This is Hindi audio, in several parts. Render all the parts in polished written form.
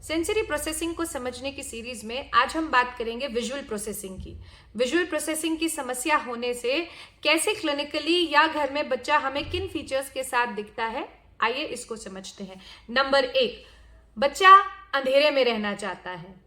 सेंसरी प्रोसेसिंग को समझने की सीरीज में आज हम बात करेंगे विजुअल प्रोसेसिंग की। विजुअल प्रोसेसिंग की समस्या होने से कैसे क्लिनिकली या घर में बच्चा हमें किन फीचर्स के साथ दिखता है, आइए इसको समझते हैं। नंबर 1, बच्चा अंधेरे में रहना चाहता है।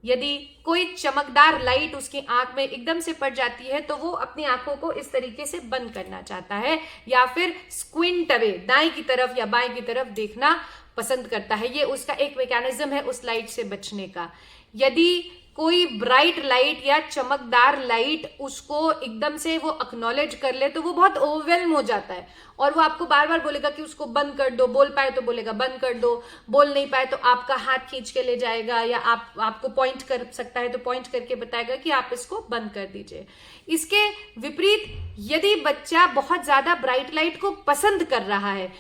यदि कोई चमकदार लाइट उसकी आंख में एकदम से पड़ जाती है तो वो अपनी आंखों को इस तरीके से बंद करना चाहता है या फिर स्क्विंट अवे, दाएं की तरफ या बाएं की तरफ देखना पसंद करता है। ये उसका एक मैकेनिज्म है उस लाइट से बचने का। यदि कोई ब्राइट लाइट या चमकदार लाइट उसको एकदम से वो एक्नॉलेज कर ले तो वो बहुत ओवरवेल्म हो जाता है और वो आपको बार बार बोलेगा कि उसको बंद कर दो, बोल पाए तो बोलेगा बंद कर दो, बोल नहीं पाए तो आपका हाथ खींच के ले जाएगा या आपको पॉइंट कर सकता है तो पॉइंट करके बताएगा कि आप इसको बंद कर दीजिए। इसके विपरीत यदि बच्चा बहुत ज्यादा ब्राइट लाइट को पसंद कर रहा है,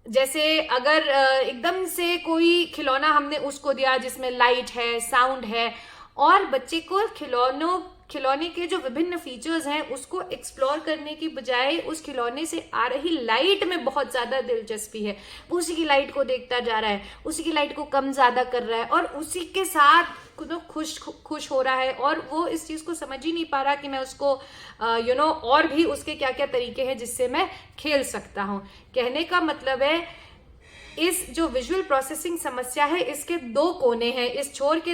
जैसे अगर एकदम से कोई खिलौना हमने उसको दिया जिसमें लाइट है, साउंड है और बच्चे को खिलौने के जो विभिन्न फीचर्स हैं उसको एक्सप्लोर करने की बजाय उस खिलौने से आ रही लाइट में बहुत ज्यादा दिलचस्पी है, वो उसी की लाइट को देखता जा रहा है, उसी की लाइट को कम ज्यादा कर रहा है और उसी के साथ खुश हो रहा है और वो इस चीज को समझ ही नहीं पा रहा कि मैं उसको और भी उसके क्या क्या तरीके हैं जिससे मैं खेल सकता हूं। कहने का मतलब है इस जो विजुअल प्रोसेसिंग समस्या है इसके दो कोने हैं। इस छोर के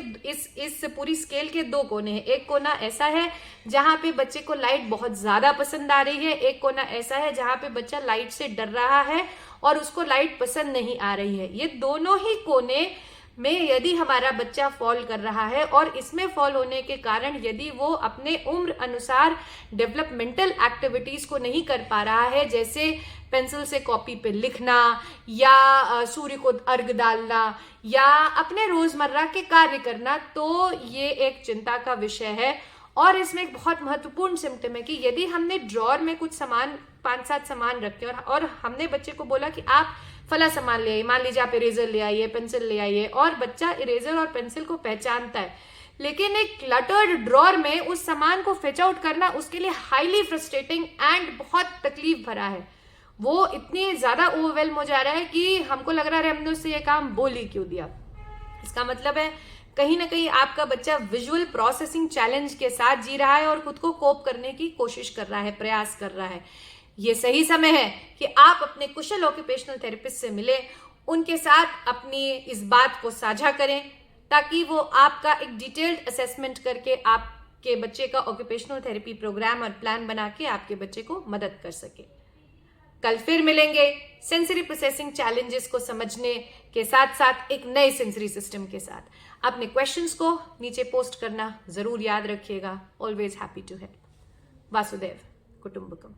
इस पूरी स्केल के दो कोने हैं। एक कोना ऐसा है जहां पे बच्चे को लाइट बहुत ज्यादा पसंद आ रही है, एक कोना ऐसा है जहां पे बच्चा लाइट से डर रहा है और उसको लाइट पसंद नहीं आ रही है। ये दोनों ही कोने में यदि हमारा बच्चा फॉल कर रहा है और इसमें फॉल होने के कारण यदि वो अपने उम्र अनुसार डेवलपमेंटल एक्टिविटीज को नहीं कर पा रहा है, जैसे पेंसिल से कॉपी पे लिखना या सूर्य को अर्घ डालना या अपने रोजमर्रा के कार्य करना, तो ये एक चिंता का विषय है। और इसमें एक बहुत महत्वपूर्ण सिम्टम है कि यदि हमने ड्रॉर में कुछ सामान 5-7 सामान रखे और हमने बच्चे को बोला कि आप फला सामान ले आइए, मान लीजिए आप इरेजर ले आइए, पेंसिल ले आइए, और बच्चा इरेजर और पेंसिल को पहचानता है, लेकिन एक क्लटर्ड ड्रॉर में उस सामान को फेच आउट करना उसके लिए हाईली फ्रस्ट्रेटिंग एंड बहुत तकलीफ भरा है। वो इतनी ज्यादा ओवरवेल्म हो जा रहा है कि हमको लग रहा है हमने उससे ये काम बोल ही क्यों दिया। इसका मतलब है कहीं ना कहीं आपका बच्चा विजुअल प्रोसेसिंग चैलेंज के साथ जी रहा है और खुद को कोप करने की कोशिश कर रहा है, प्रयास कर रहा है। ये सही समय है कि आप अपने कुशल ऑक्यूपेशनल थेरेपिस्ट से मिले, उनके साथ अपनी इस बात को साझा करें ताकि वो आपका एक डिटेल्ड असेसमेंट करके आपके बच्चे का ऑक्यूपेशनल थेरेपी प्रोग्राम और प्लान बना के आपके बच्चे को मदद कर सके। कल फिर मिलेंगे सेंसरी प्रोसेसिंग चैलेंजेस को समझने के साथ साथ एक नए सेंसरी सिस्टम के साथ। अपने क्वेश्चंस को नीचे पोस्ट करना जरूर याद रखिएगा। Always happy to help. वासुदेव कुटुंबकम।